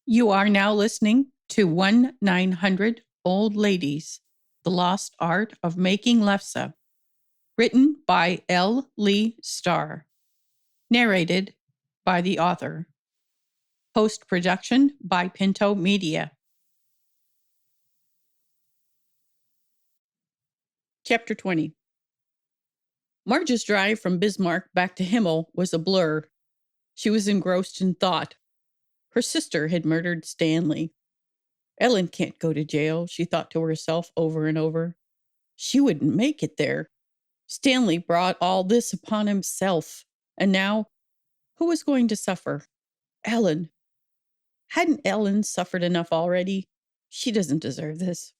You are now listening to 1-900 Old Ladies, The Lost Art of Making Lefse, written by L. Lee Starr, narrated by the author. Post-production by Pinto Media. Chapter 20. Marge's drive from Bismarck back to Himmel was a blur. She was engrossed in thought. Her sister had murdered Stanley. Ellen can't go to jail, she thought to herself over and over. She wouldn't make it there. Stanley brought all this upon himself. And now, who was going to suffer? Ellen. Hadn't Ellen suffered enough already? She doesn't deserve this.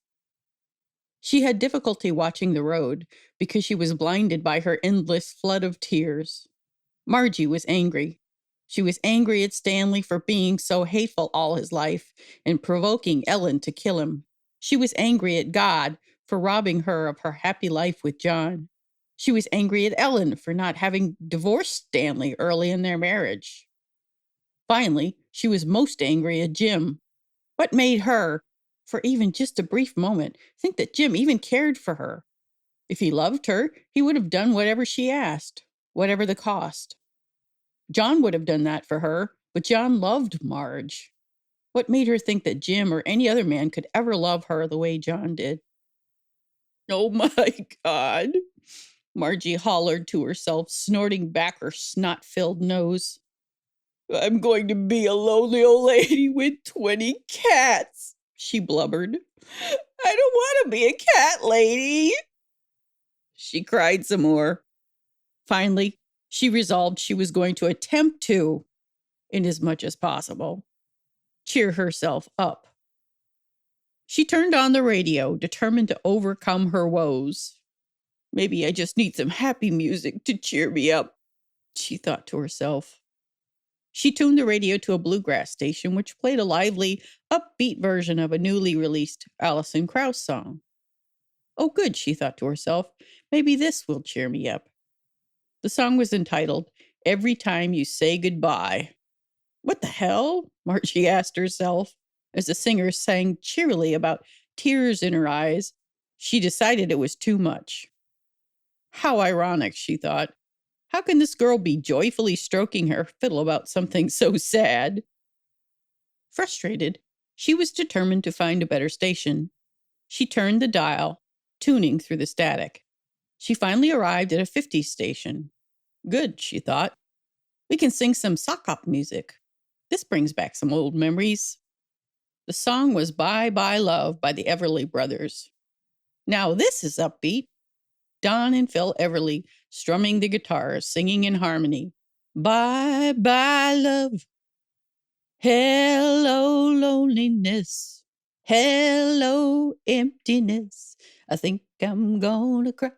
She had difficulty watching the road because she was blinded by her endless flood of tears. Margie was angry. She was angry at Stanley for being so hateful all his life and provoking Ellen to kill him. She was angry at God for robbing her of her happy life with John. She was angry at Ellen for not having divorced Stanley early in their marriage. Finally, she was most angry at Jim. What made her, for even just a brief moment, think that Jim even cared for her? If he loved her, he would have done whatever she asked, whatever the cost. John would have done that for her, but John loved Marge. What made her think that Jim or any other man could ever love her the way John did? Oh my God, Margie hollered to herself, snorting back her snot-filled nose. I'm going to be a lonely old lady with 20 cats, she blubbered. I don't want to be a cat lady. She cried some more. Finally, she resolved she was going to attempt to, in as much as possible, cheer herself up. She turned on the radio, determined to overcome her woes. Maybe I just need some happy music to cheer me up, she thought to herself. She tuned the radio to a bluegrass station, which played a lively, upbeat version of a newly released Alison Krauss song. Oh, good, she thought to herself. Maybe this will cheer me up. The song was entitled, Every Time You Say Goodbye. What the hell? Margie asked herself, as the singer sang cheerily about tears in her eyes. She decided it was too much. How ironic, she thought. How can this girl be joyfully stroking her fiddle about something so sad? Frustrated, she was determined to find a better station. She turned the dial, tuning through the static. She finally arrived at a 50s station. Good, she thought. We can sing some sock hop music. This brings back some old memories. The song was Bye Bye Love by the Everly Brothers. Now this is upbeat. Don and Phil Everly strumming the guitars, singing in harmony. Bye bye love. Hello loneliness. Hello emptiness. I think I'm gonna cry.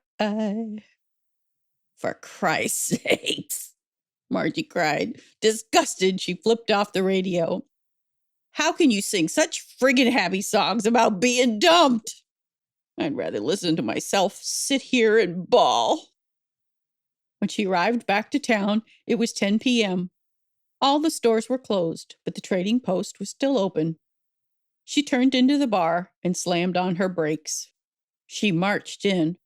For Christ's sakes, Margie cried. Disgusted, she flipped off the radio. How can you sing such friggin' happy songs about being dumped? I'd rather listen to myself sit here and bawl. When she arrived back to town, it was 10 p.m. All the stores were closed, but the trading post was still open. She turned into the bar and slammed on her brakes. She marched in.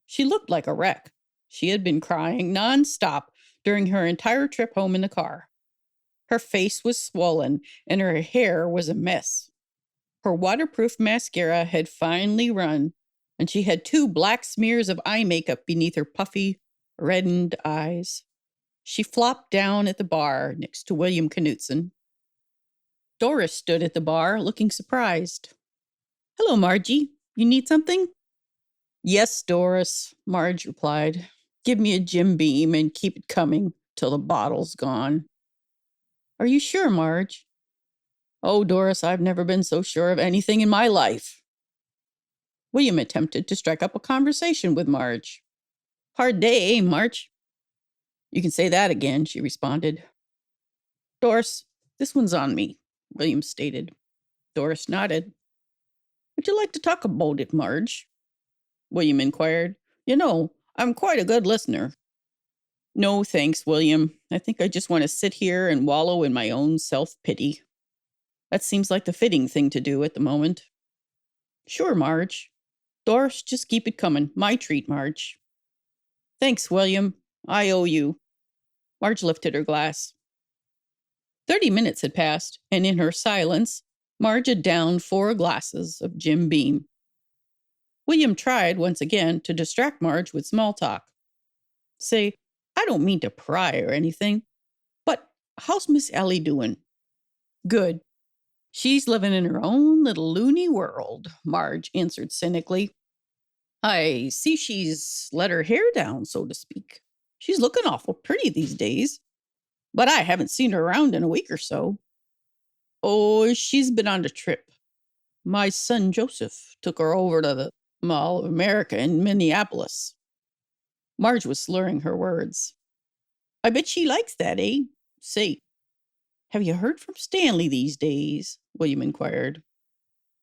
She looked like a wreck. She had been crying nonstop during her entire trip home in the car. Her face was swollen and her hair was a mess. Her waterproof mascara had finally run, and she had 2 black smears of eye makeup beneath her puffy, reddened eyes. She flopped down at the bar next to William Knutson. Doris stood at the bar, looking surprised. Hello, Margie. You need something? Yes, Doris, Marge replied. Give me a Jim Beam and keep it coming till the bottle's gone. Are you sure, Marge? Oh, Doris, I've never been so sure of anything in my life. William attempted to strike up a conversation with Marge. Hard day, eh, Marge? You can say that again, she responded. Doris, this one's on me, William stated. Doris nodded. Would you like to talk about it, Marge? William inquired. You know, I'm quite a good listener. No, thanks, William. I think I just want to sit here and wallow in my own self-pity. That seems like the fitting thing to do at the moment. Sure, Marge. Doris, just keep it coming. My treat, Marge. Thanks, William. I owe you. Marge lifted her glass. 30 minutes had passed, and in her silence, Marge had downed 4 glasses of Jim Beam. William tried once again to distract Marge with small talk. Say, I don't mean to pry or anything, but how's Miss Ellie doing? Good. She's living in her own little loony world, Marge answered cynically. I see she's let her hair down, so to speak. She's looking awful pretty these days, but I haven't seen her around in a week or so. Oh, she's been on a trip. My son Joseph took her over to the Mall of America in Minneapolis. Marge was slurring her words. I bet she likes that, eh? Say, have you heard from Stanley these days? William inquired.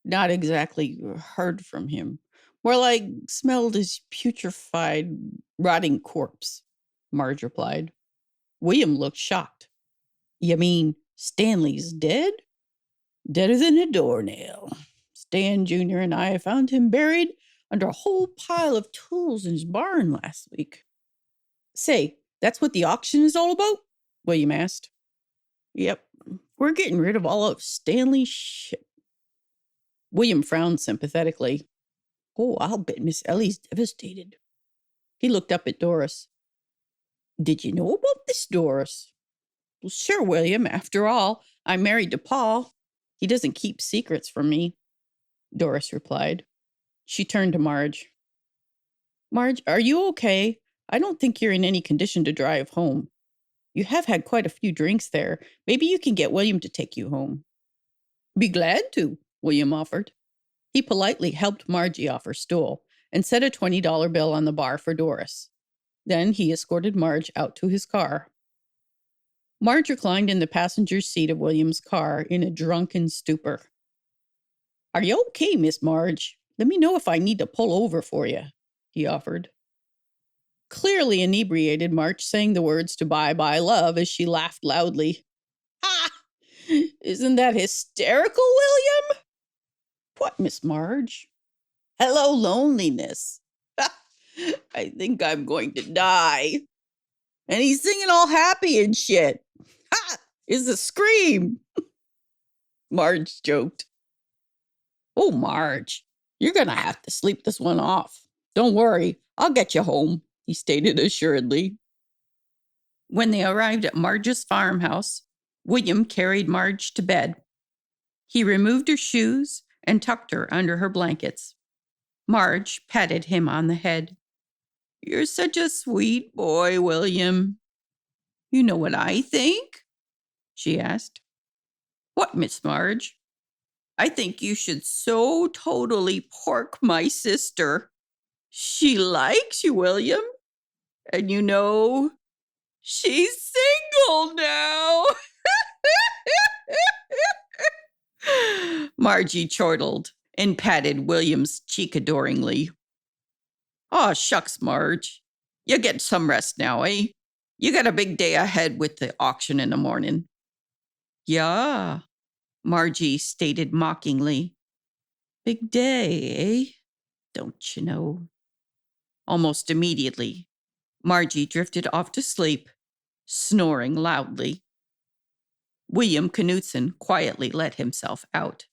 Not exactly heard from him. More like smelled his putrefied, rotting corpse, Marge replied. William looked shocked. You mean Stanley's dead? Deader than a doornail. Stan Jr. and I found him buried under a whole pile of tools in his barn last week. Say, that's what the auction is all about? William asked. Yep, we're getting rid of all of Stanley's shit. William frowned sympathetically. Oh, I'll bet Miss Ellie's devastated. He looked up at Doris. Did you know about this, Doris? Well, sure, William. After all, I'm married to Paul. He doesn't keep secrets from me, Doris replied. She turned to Marge. Marge, are you okay? I don't think you're in any condition to drive home. You have had quite a few drinks there. Maybe you can get William to take you home. Be glad to, William offered. He politely helped Margie off her stool and set a $20 bill on the bar for Doris. Then he escorted Marge out to his car. Marge reclined in the passenger seat of William's car in a drunken stupor. Are you okay, Miss Marge? Let me know if I need to pull over for you, he offered. Clearly inebriated, Marge sang the words to Bye Bye Love as she laughed loudly. Ha! Isn't that hysterical, William? What, Miss Marge? Hello, loneliness. I think I'm going to die. And he's singing all happy and shit. Ha! Is a scream. Marge joked. Oh, Marge, you're going to have to sleep this one off. Don't worry, I'll get you home, he stated assuredly. When they arrived at Marge's farmhouse, William carried Marge to bed. He removed her shoes and tucked her under her blankets. Marge patted him on the head. You're such a sweet boy, William. You know what I think? She asked. What, Miss Marge? I think you should so totally pork my sister. She likes you, William. And you know, she's single now. Margie chortled and patted William's cheek adoringly. Aw, shucks, Marge. You get some rest now, eh? You got a big day ahead with the auction in the morning. Yeah, Margie stated mockingly. Big day, eh? Don't you know? Almost immediately, Margie drifted off to sleep, snoring loudly. William Knudsen quietly let himself out.